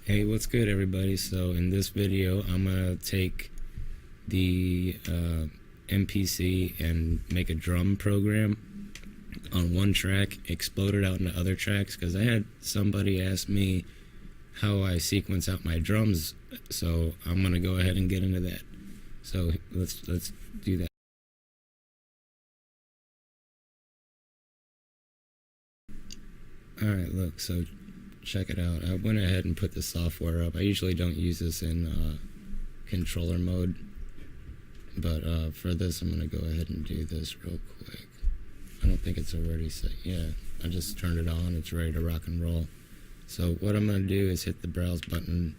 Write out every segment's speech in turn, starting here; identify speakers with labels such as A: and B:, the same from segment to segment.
A: Hey, what's good, everybody? So in this video, I'm gonna take the MPC and make a drum program on one track, explode it out into other tracks, because I had somebody ask me how I sequence out my drums, so I'm gonna go ahead and get into that. So let's do that. Alright, look, so check it out. I went ahead and put the software up. I usually don't use this in controller mode, but for this I'm gonna go ahead and do this real quick. I don't think it's already set. Yeah, I just turned it on. It's ready to rock and roll. So what I'm gonna do is hit the browse button.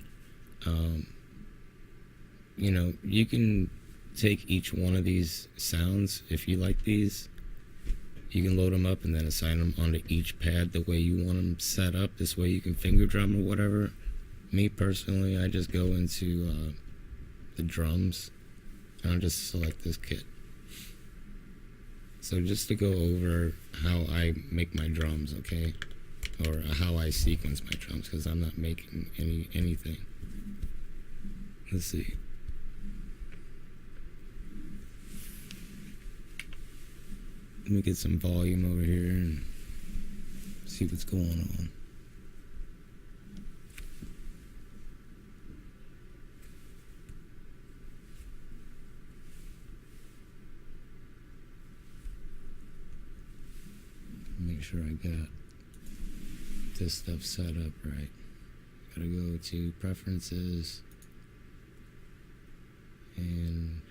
A: You know, you can take each one of these sounds if you like these. You can load them up and then assign them onto each pad the way you want them set up. This way you can finger drum or whatever. Me personally, I just go into the drums and I'll just select this kit. So just to go over how I make my drums, okay? Or how I sequence my drums, because I'm not making anything. Let's see. Let me get some volume over here and see what's going on. Make sure I got this stuff set up right. Gotta go to preferences and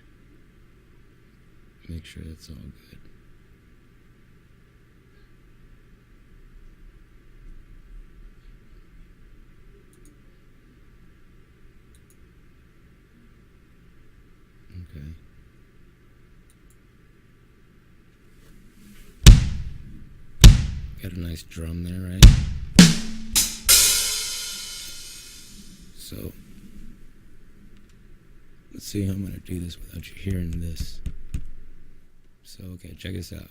A: make sure it's all good. Okay. Got a nice drum there, right? So, let's see how I'm gonna do this without you hearing this. So, okay, check this out.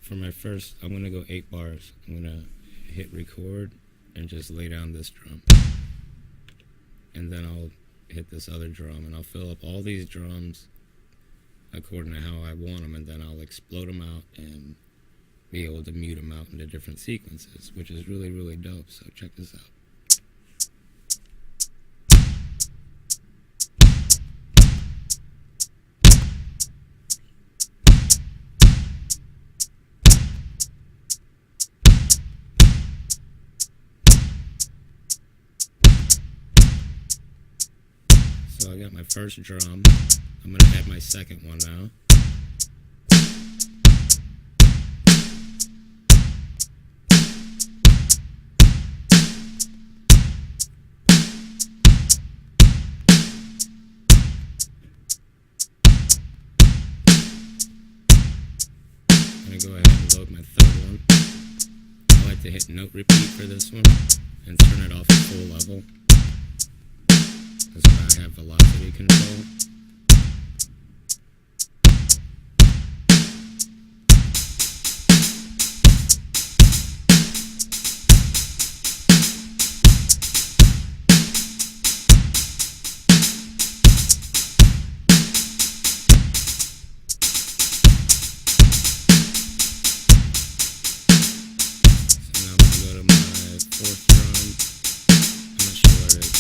A: For my first, I'm gonna go 8 bars. I'm gonna hit record and just lay down this drum. And then I'll hit this other drum and I'll fill up all these drums according to how I want them, and then I'll explode them out and be able to mute them out into different sequences, which is really, really dope. So check this out. So I got my first drum. I'm going to add my second one now. I'm going to go ahead and load my third one. I like to hit note repeat for this one and turn it off at full level. That's why I have velocity control. So now I'm going to go to my fourth drum. I'm not sure what it is.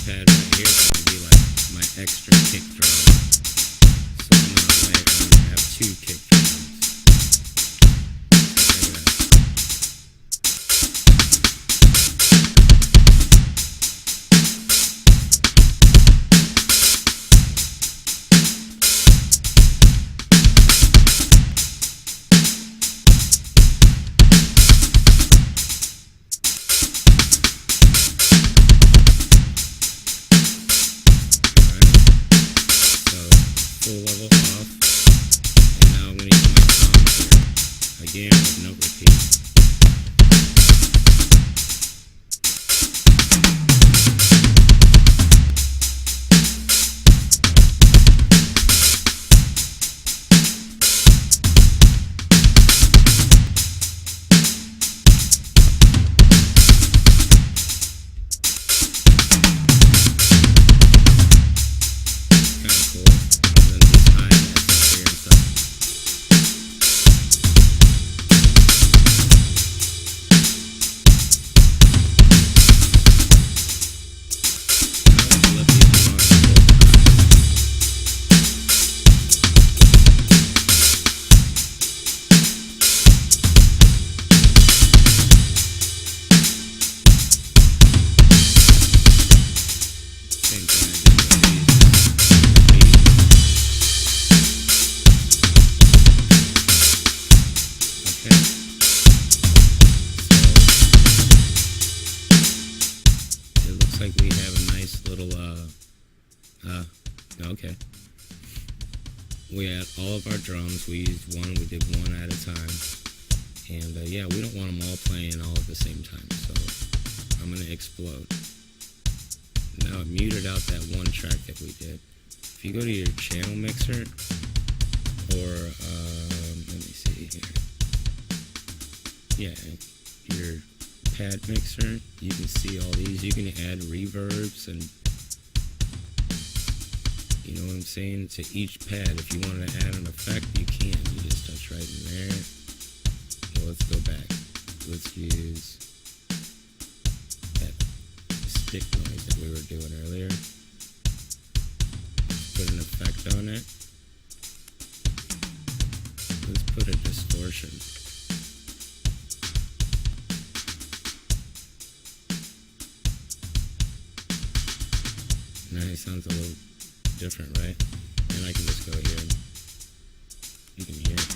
A: pad right here is going to be like my extra kick drum. So I'm going to have 2 kick drums. Full level off, and now I'm going to use my toms here, again with note repeat. Like we have a nice little okay, we had all of our drums. We used one, we did one at a time, and yeah, we don't want them all playing all at the same time, so I'm gonna explode. Now I muted out that one track that we did. If you go to your channel mixer, or let me see here, yeah, your pad mixer, you can see all these. You can add reverbs and, you know what I'm saying, to each pad. If you wanted to add an effect, you can. You just touch right in there. Well, let's go back. Let's use that stick noise that we were doing earlier. Put an effect on it. Let's put a distortion. Now it sounds a little different, right? And I can just go here and you can hear it.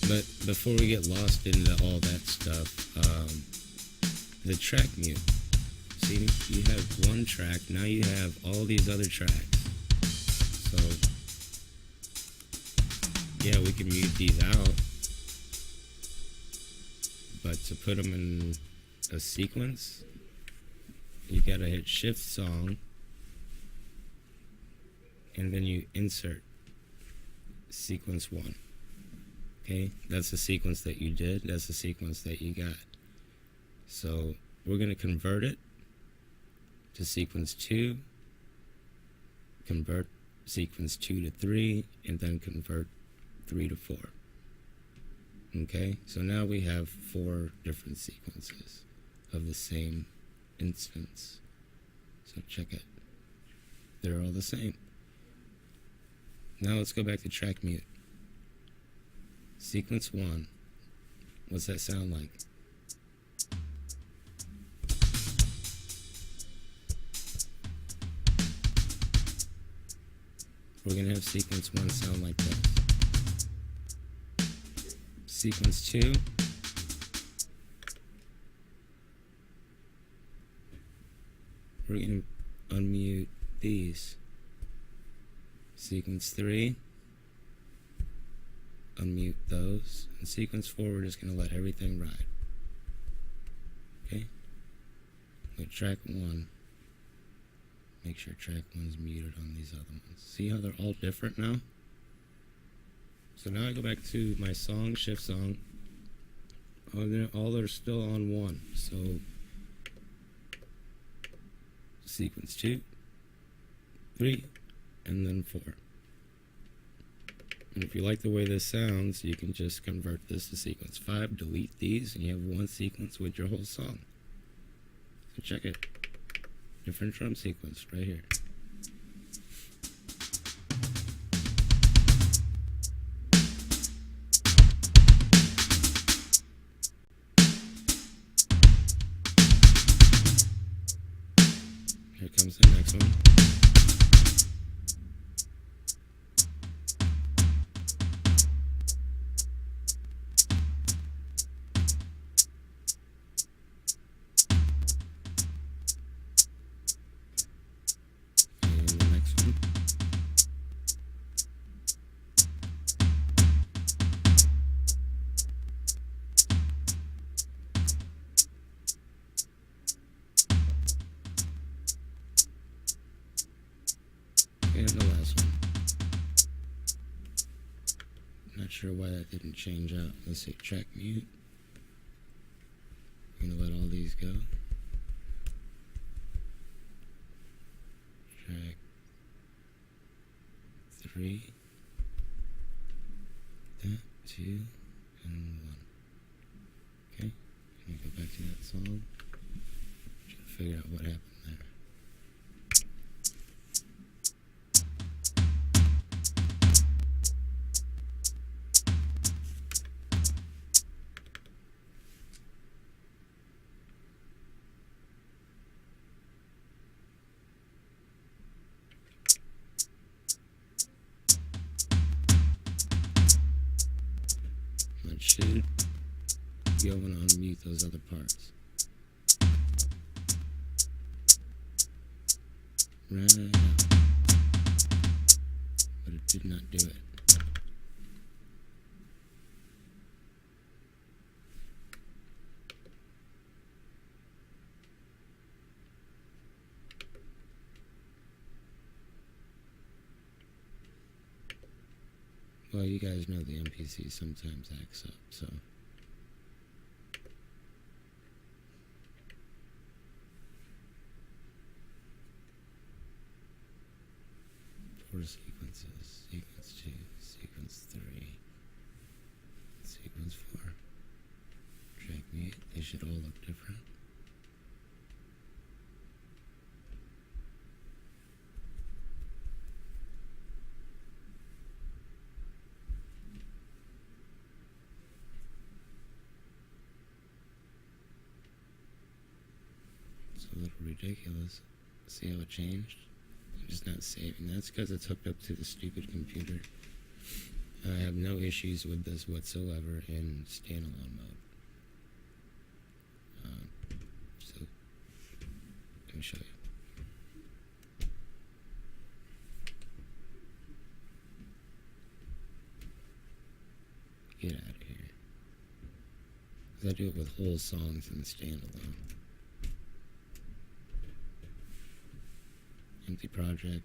A: But before we get lost into all that stuff, the track mute. See, you have one track, now you have all these other tracks. So, yeah, we can mute these out. But to put them in a sequence, you gotta hit Shift Song, and then you insert sequence 1. Okay, that's the sequence that you did, that's the sequence that you got. So we're gonna convert it to sequence 2, convert sequence 2 to 3, and then convert 3 to 4. Okay, so now we have 4 different sequences of the same instance. So check it. They're all the same. Now let's go back to track mute. Sequence 1. What's that sound like? We're gonna have sequence 1 sound like this. Sequence 2. We're going to unmute these. Sequence 3, unmute those. And sequence 4, we're just going to let everything ride. Okay? With track 1, make sure track 1's muted on these other ones. See how they're all different now? So now I go back to my song, shift song. All are still on 1. So sequence 2, 3, and then 4. And if you like the way this sounds, you can just convert this to sequence 5, delete these, and you have one sequence with your whole song. Check it. Different drum sequence right here. Here comes the next one. And the next one. And the last one. Not sure why that didn't change out. Let's see, track mute. I'm gonna let all these go. Track 3, that 2, and 1. Okay, I'm gonna go back to that song. Try to figure out what happened there. That should be able to unmute those other parts. Right now. But it did not do it. Well, you guys know the MPC sometimes acts up, so. Four sequences, sequence 2, sequence 3, sequence 4. Track mute, they should all look different. It's a little ridiculous. See how it changed? I'm just not saving. That's because it's hooked up to the stupid computer. I have no issues with this whatsoever in standalone mode. So, let me show you. Get out of here. Because I do it with whole songs in standalone. Empty project,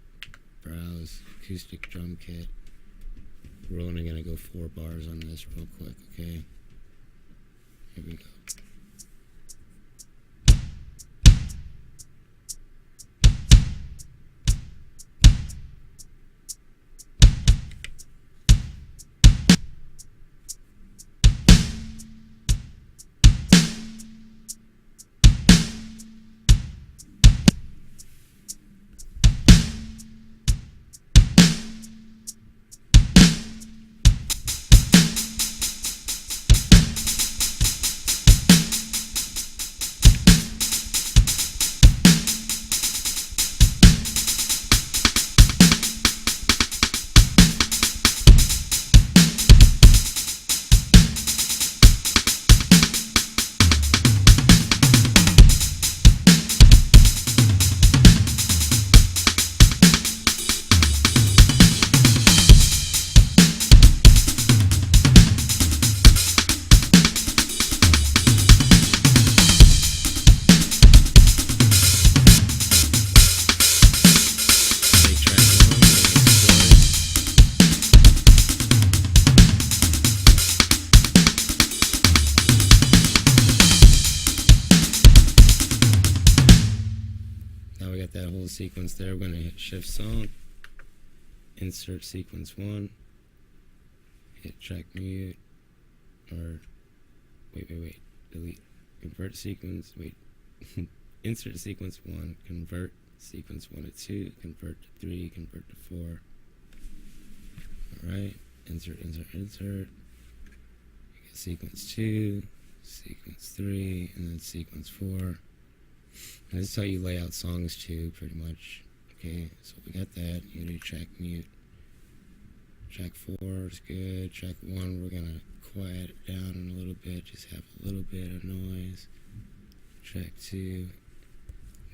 A: browse, acoustic drum kit. We're only gonna go 4 bars on this real quick, okay? Here we go. That whole sequence there. We're going to hit shift song, insert sequence 1, hit track mute, or wait, delete, invert sequence, wait, insert sequence 1, convert sequence 1 to 2, convert to 3, convert to 4. Alright, insert. Sequence 2, sequence 3, and then sequence 4. And this is how you lay out songs too, pretty much. Okay, so we got that. You do track mute. Track 4 is good. Track 1, we're gonna quiet it down a little bit, just have a little bit of noise. Track 2,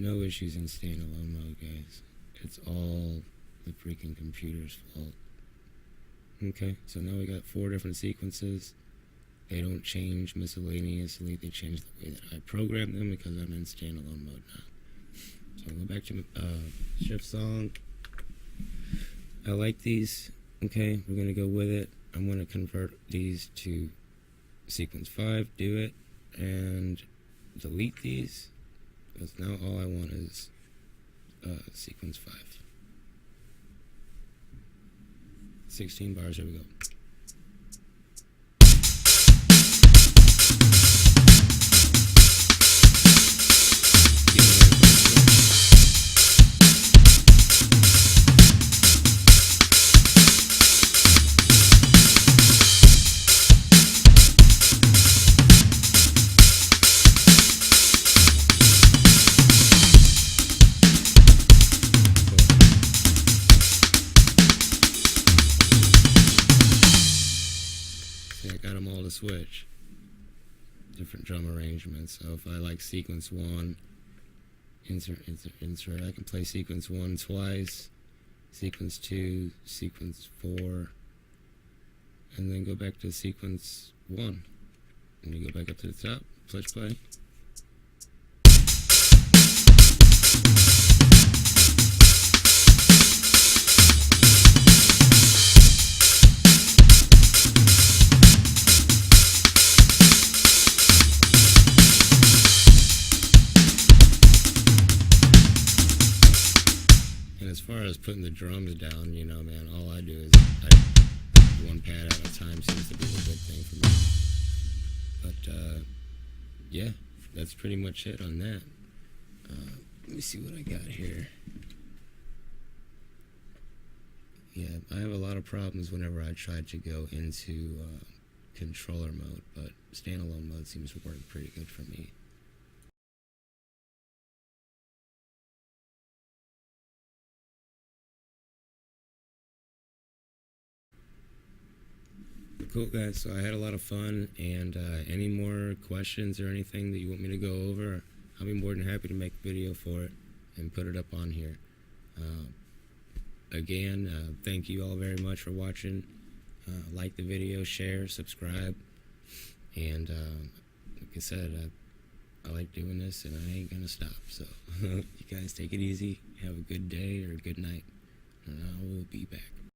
A: no issues in standalone mode, guys. It's all the freaking computer's fault. Okay, so now we got 4 different sequences. They don't change miscellaneously, they change the way that I program them because I'm in standalone mode now. So I'll go back to shift song. I like these. Okay, we're gonna go with it. I'm gonna convert these to sequence 5, do it, and delete these, because now all I want is sequence 5. 16 bars, here we go. Switch different drum arrangements. So if I like sequence 1, insert, I can play sequence 1 twice, sequence 2, sequence 4, and then go back to sequence 1, and you go back up to the top, push play. As far as putting the drums down, you know, man, all I do is one pad at a time seems to be the good thing for me. But yeah, that's pretty much it on that. Let me see what I got here. Yeah, I have a lot of problems whenever I try to go into controller mode, but standalone mode seems to work pretty good for me. Cool, guys, so I had a lot of fun, and any more questions or anything that you want me to go over, I'll be more than happy to make a video for it and put it up on here. Again, thank you all very much for watching. Like the video, share, subscribe, and like I said, I like doing this, and I ain't gonna stop. So you guys take it easy, have a good day or a good night, and I will be back.